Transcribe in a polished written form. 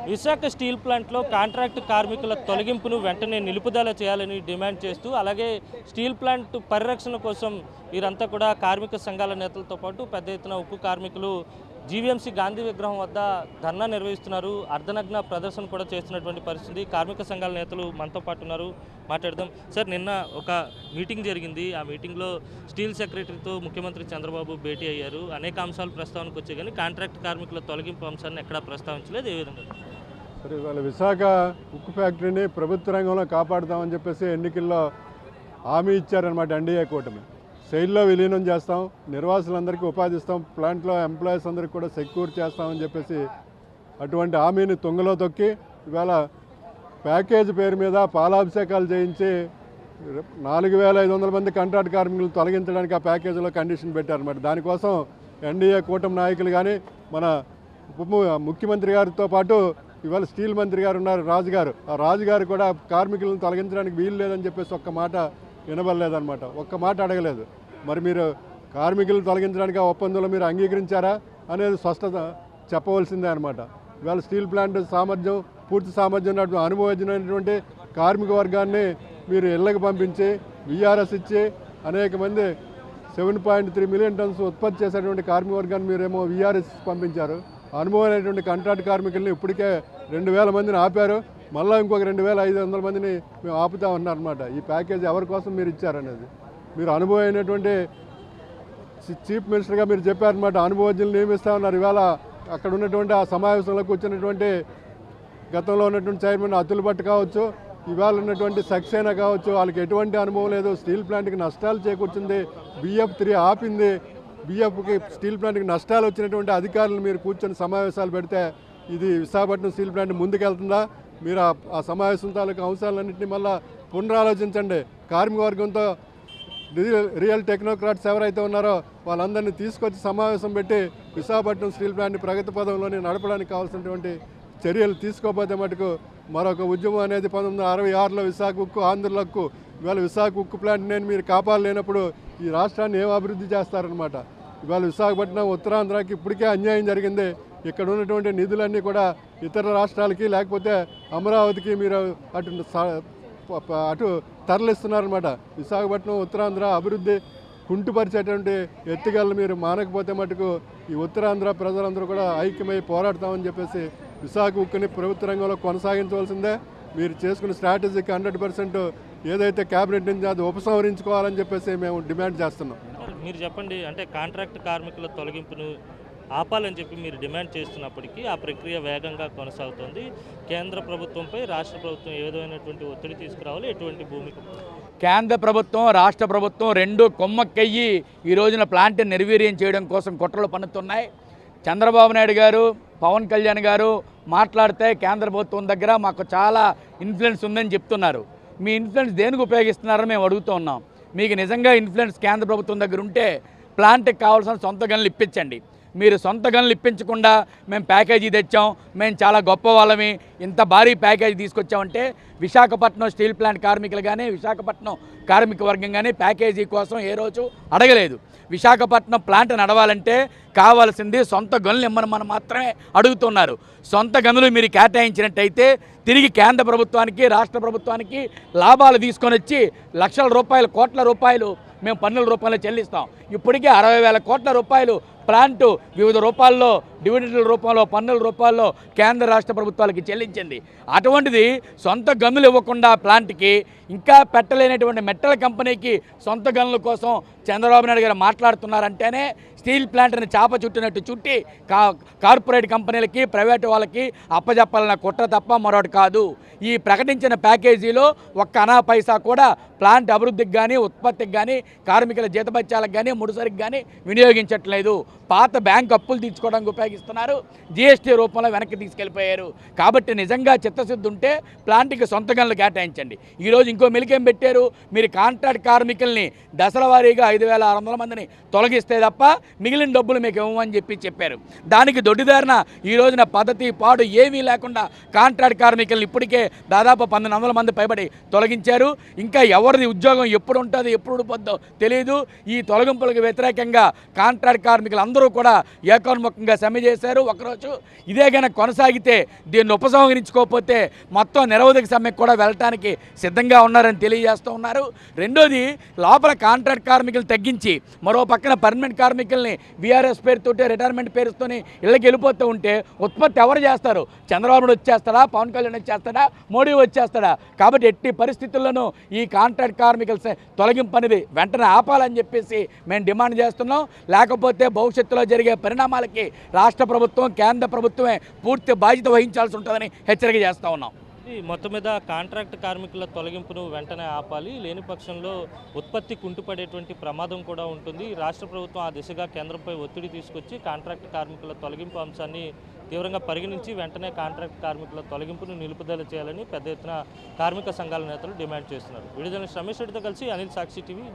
Visakha steel ప్లాంట్లో contract కార్మికుల తొలగింపును వెంటనే నిలుపుదల చేయాలని డిమాండ్ చేస్తూ, అలాగే స్టీల్ ప్లాంట్ పరిరక్షణ కోసం వీరంతా కూడా కార్మిక సంఘాల నేతలతో పాటు పెద్ద ఎత్తున ఉక్కు కార్మికులు జీవీఎంసీ గాంధీ విగ్రహం వద్ద ధర్నా నిర్వహిస్తున్నారు. అర్ధనగ్న ప్రదర్శన కూడా చేస్తున్నటువంటి పరిస్థితి. కార్మిక సంఘాల నేతలు మనతో పాటు ఉన్నారు, మాట్లాడదాం. సార్, నిన్న ఒక మీటింగ్ జరిగింది. ఆ మీటింగ్లో స్టీల్ సెక్రటరీతో ముఖ్యమంత్రి చంద్రబాబు భేటీ అయ్యారు. అనేక అంశాలు ప్రస్తావనకు వచ్చాయి, కానీ కాంట్రాక్ట్ కార్మికుల తొలగింపు అంశాన్ని ఎక్కడా ప్రస్తావించలేదు. ఏ విధంగా సరే, వాళ్ళ విశాఖ ఉక్కు ఫ్యాక్టరీని ప్రభుత్వ రంగంలో కాపాడుతామని చెప్పేసి ఎన్నికల్లో హామీ ఇచ్చారనమాట ఎన్డీఏ కూటమి. శైలిలో విలీనం చేస్తాం, నిర్వాసులందరికీ ఉపాధి ఇస్తాం, ప్లాంట్లో ఎంప్లాయీస్ అందరికీ కూడా సెక్యూర్ చేస్తామని చెప్పేసి అటువంటి హామీని తుంగలో తొక్కి ఇవాళ ప్యాకేజ్ పేరు మీద పాలాభిషేకాలు చేయించి 4,500 మంది కాంట్రాక్ట్ కార్మికులను తొలగించడానికి ఆ ప్యాకేజీలో కండిషన్ పెట్టారన్నమాట. దానికోసం ఎన్డీఏ కూటమి నాయకులు కానీ మన ముఖ్యమంత్రి గారితో పాటు ఇవాళ స్టీల్ మంత్రి గారు ఉన్నారు, రాజుగారు. ఆ రాజుగారు కూడా కార్మికులను తొలగించడానికి వీలు లేదని చెప్పేసి ఒక్క మాట వినబడలేదన్నమాట, ఒక్క మాట అడగలేదు. మరి మీరు కార్మికులను తొలగించడానికి ఆ ఒప్పందంలో మీరు అంగీకరించారా అనేది స్పష్టత చెప్పవలసిందే అనమాట. ఇవాళ స్టీల్ ప్లాంట్ సామర్థ్యం, పూర్తి సామర్థ్యం అనుభవించినటువంటి కార్మిక వర్గాన్ని మీరు ఇళ్లకు పంపించి విఆర్ఎస్ ఇచ్చి అనేక మంది 7.3 మిలియన్ టన్స్ ఉత్పత్తి చేసేటువంటి కార్మిక వర్గాన్ని మీరేమో విఆర్ఎస్ పంపించారు. అనుభవమైనటువంటి కాంట్రాక్ట్ కార్మికుల్ని ఇప్పటికే 2,000 మందిని ఆపారు. మళ్ళీ ఇంకొక 2,500 మందిని మేము ఆపుతామన్నారన్నమాట. ఈ ప్యాకేజ్ ఎవరి కోసం మీరు ఇచ్చారనేది మీరు అనుభవమైనటువంటి చీఫ్ మినిస్టర్గా మీరు చెప్పారనమాట. అనుభవజ్ఞులు నియమిస్తామన్నారు. ఇవాళ అక్కడ ఉన్నటువంటి ఆ సమావేశంలో కూర్చున్నటువంటి గతంలో ఉన్నటువంటి చైర్మన్ అతుల్ భట్ కావచ్చు, ఇవాళ ఉన్నటువంటి సక్సేనా కావచ్చు, వాళ్ళకి ఎటువంటి అనుభవం లేదు. స్టీల్ ప్లాంట్కి నష్టాలు చేకూర్చింది, BF3 ఆపింది, BFకి స్టీల్ ప్లాంట్కి నష్టాలు వచ్చినటువంటి అధికారులు మీరు కూర్చొని సమావేశాలు పెడితే ఇది విశాఖపట్నం స్టీల్ ప్లాంట్ ముందుకెళ్తుందా? మీరు ఆ సమావేశం తాలూకు అంశాలన్నింటినీ మళ్ళీ పునరాలోచించండి. కార్మిక వర్గంతో రియల్ టెక్నోక్రాట్స్ ఎవరైతే ఉన్నారో వాళ్ళందరినీ తీసుకొచ్చి సమావేశం పెట్టి విశాఖపట్నం స్టీల్ ప్లాంట్ని ప్రగతి పదంలోనే నడపడానికి కావాల్సినటువంటి చర్యలు తీసుకోకపోతే మటుకు మరొక ఉద్యమం అనేది 1966లో విశాఖ ఉక్కు, ఆంధ్రుల హక్కు. ఇవాళ విశాఖ ఉక్కు ప్లాంట్ నేను మీరు కాపాడలేనప్పుడు ఈ రాష్ట్రాన్ని ఏం అభివృద్ధి చేస్తారనమాట. ఇవాళ విశాఖపట్నం ఉత్తరాంధ్రకి ఇప్పటికే అన్యాయం జరిగింది. ఇక్కడ ఉన్నటువంటి నిధులన్నీ కూడా ఇతర రాష్ట్రాలకి లేకపోతే అమరావతికి మీరు అటు తరలిస్తున్నారనమాట. విశాఖపట్నం ఉత్తరాంధ్ర అభివృద్ధి కుంటుపరిచేటువంటి ఎత్తుగలను మీరు మానకపోతే మటుకు ఈ ఉత్తరాంధ్ర ప్రజలందరూ కూడా ఐక్యమై పోరాడతామని చెప్పేసి విశాఖ ఉక్కుని ప్రభుత్వ రంగంలో కొనసాగించవలసిందే. మీరు చేసుకున్న స్ట్రాటజీకి 100% ఏదైతే క్యాబినెట్ నుంచి అది ఉపసంహరించుకోవాలని చెప్పేసి మేము డిమాండ్ చేస్తున్నాం. మీరు చెప్పండి, అంటే కాంట్రాక్ట్ కార్మికుల తొలగింపును ఆపాలని చెప్పి మీరు డిమాండ్ చేస్తున్నప్పటికీ ఆ ప్రక్రియ వేగంగా కొనసాగుతుంది. కేంద్ర ప్రభుత్వంపై రాష్ట్ర ప్రభుత్వం ఏ విధమైనటువంటి ఒత్తిడి తీసుకురావాలి, ఎటువంటి భూమిక? కేంద్ర ప్రభుత్వం, రాష్ట్ర ప్రభుత్వం రెండు కొమ్మక్కయ్యి ఈ రోజున ప్లాంట్ నిర్వీర్యం చేయడం కోసం కుట్రలు పన్నుతున్నాయి. చంద్రబాబు నాయుడు గారు, పవన్ కళ్యాణ్ గారు మాట్లాడితే కేంద్ర ప్రభుత్వం దగ్గర మాకు చాలా ఇన్ఫ్లుయెన్స్ ఉందని చెప్తున్నారు. మీ ఇన్ఫ్లుయెన్స్ దేనికి ఉపయోగిస్తున్నారని మేము అడుగుతూ ఉన్నాం. మీకు నిజంగా ఇన్ఫ్లుయెన్స్ కేంద్ర ప్రభుత్వం దగ్గర ఉంటే ప్లాంట్కి కావాల్సిన సొంత గనులు ఇప్పించండి. మీరు సొంత గనులు ఇప్పించకుండా మేము ప్యాకేజీ తెచ్చాం, మేము చాలా గొప్ప వాళ్ళమి, ఇంత భారీ ప్యాకేజీ తీసుకొచ్చామంటే విశాఖపట్నం స్టీల్ ప్లాంట్ కార్మికులు కానీ విశాఖపట్నం కార్మిక వర్గం కానీ ప్యాకేజీ కోసం ఏ రోజు అడగలేదు. విశాఖపట్నం ప్లాంట్ నడవాలంటే కావాల్సింది సొంత గనులు ఇమ్మని మనం మాత్రమే అడుగుతున్నారు. సొంత గనులు మీరు కేటాయించినట్టయితే తిరిగి కేంద్ర ప్రభుత్వానికి, రాష్ట్ర ప్రభుత్వానికి లాభాలు తీసుకొని వచ్చి లక్షల రూపాయలు, కోట్ల రూపాయలు మేము పన్నుల రూపంలో చెల్లిస్తాం. ఇప్పటికే 60,000 కోట్ల రూపాయలు ప్లాంటు వివిధ రూపాల్లో, డివిడెండ్ల రూపంలో, పన్నుల రూపాల్లో కేంద్ర రాష్ట్ర ప్రభుత్వాలకి చెల్లించింది. అటువంటిది సొంత గనులు ఇవ్వకుండా ప్లాంట్కి, ఇంకా పెట్టలేనటువంటి మెట్టల కంపెనీకి సొంత గనుల కోసం చంద్రబాబు నాయుడు గారు మాట్లాడుతున్నారంటేనే స్టీల్ ప్లాంట్ని చాప చుట్టినట్టు చుట్టి కార్పొరేట్ కంపెనీలకి, ప్రైవేటు వాళ్ళకి అప్పజెప్పాలన్న కుట్ర తప్ప మరొకటి కాదు. ఈ ప్రకటించిన ప్యాకేజీలో ఒక్క అనా పైసా కూడా ప్లాంట్ అభివృద్ధికి కానీ, ఉత్పత్తికి కానీ, కార్మికుల జీతభత్యాలకు కానీ, ముడిసరికి కానీ వినియోగించట్లేదు. పాత బ్యాంక్ అప్పులు తీర్చుకోవడానికి ఉపయోగిస్తున్నారు, జీఎస్టీ రూపంలో వెనక్కి తీసుకెళ్ళిపోయారు. కాబట్టి నిజంగా చిత్తశుద్ధి ఉంటే ప్లాంట్కి సొంత గనులు కేటాయించండి. ఈరోజు ఇంకో మెలికేం పెట్టారు, మీరు కాంట్రాక్ట్ కార్మికుల్ని దశల వారీగా 5,600 మందిని తొలగిస్తే తప్ప మిగిలిన డబ్బులు మీకు ఇవ్వమని చెప్పారు. దానికి దొడ్డిదారిన ఈ రోజున పద్ధతి పాడు ఏమీ లేకుండా కాంట్రాక్ట్ కార్మికులను ఇప్పటికే దాదాపు 1,100 మంది పైబడి తొలగించారు. ఇంకా ఎవరిది ఉద్యోగం ఎప్పుడు ఉంటుందో, ఎప్పుడు ఊడిపోద్దో తెలియదు. ఈ తొలగింపులకు వ్యతిరేకంగా కాంట్రాక్ట్ కార్మికులు అందరూ అందరూ కూడా ఏకోన్ముఖంగా సమ్మె చేశారు. ఒకరోజు ఇదే కనుక కొనసాగితే దీన్ని ఉపసంహరించుకోకపోతే మొత్తం నిరవధిక సమ్మెకు కూడా వెళ్ళటానికి సిద్ధంగా ఉన్నారని తెలియజేస్తూ ఉన్నారు. రెండోది, లోపల కాంట్రాక్ట్ కార్మికులు తగ్గించి మరో పక్కన పర్మనెంట్ కార్మికుల్ని వీఆర్ఎస్ పేరుతోటి రిటైర్మెంట్ పేరుతోని ఇళ్ళకి వెళ్ళిపోతూ ఉంటే ఉత్పత్తి ఎవరు చేస్తారు? చంద్రబాబు నాయుడు వచ్చేస్తాడా? పవన్ కళ్యాణ్ వచ్చేస్తాడా? మోడీ వచ్చేస్తాడా? కాబట్టి ఎట్టి పరిస్థితుల్లోనూ ఈ కాంట్రాక్ట్ కార్మికుల తొలగింపు అనేది వెంటనే ఆపాలని చెప్పేసి మేము డిమాండ్ చేస్తున్నాం. లేకపోతే భవిష్యత్తులో జరిగే పరిణామాలకి రాష్ట్ర ప్రభుత్వం, కేంద్ర ప్రభుత్వమే పూర్తి బాధ్యత వహించాల్సి ఉంటుందని హెచ్చరిక చేస్తూ ఉన్నాం. మొత్తం మీద కాంట్రాక్ట్ కార్మికుల తొలగింపును వెంటనే ఆపాలి, లేని పక్షంలో ఉత్పత్తి కుంటుపడేటువంటి ప్రమాదం కూడా ఉంటుంది. రాష్ట్ర ప్రభుత్వం ఆ దిశగా కేంద్రంపై ఒత్తిడి తీసుకొచ్చి కాంట్రాక్ట్ కార్మికుల తొలగింపు అంశాన్ని తీవ్రంగా పరిగణించి వెంటనే కాంట్రాక్ట్ కార్మికుల తొలగింపును నిలుపుదల చేయాలని పెద్ద ఎత్తున కార్మిక సంఘాల నేతలు డిమాండ్ చేస్తున్నారు. విడుదల రమేష్ రెడ్డితో కలిసి అనిల్, సాక్షి టీవీ.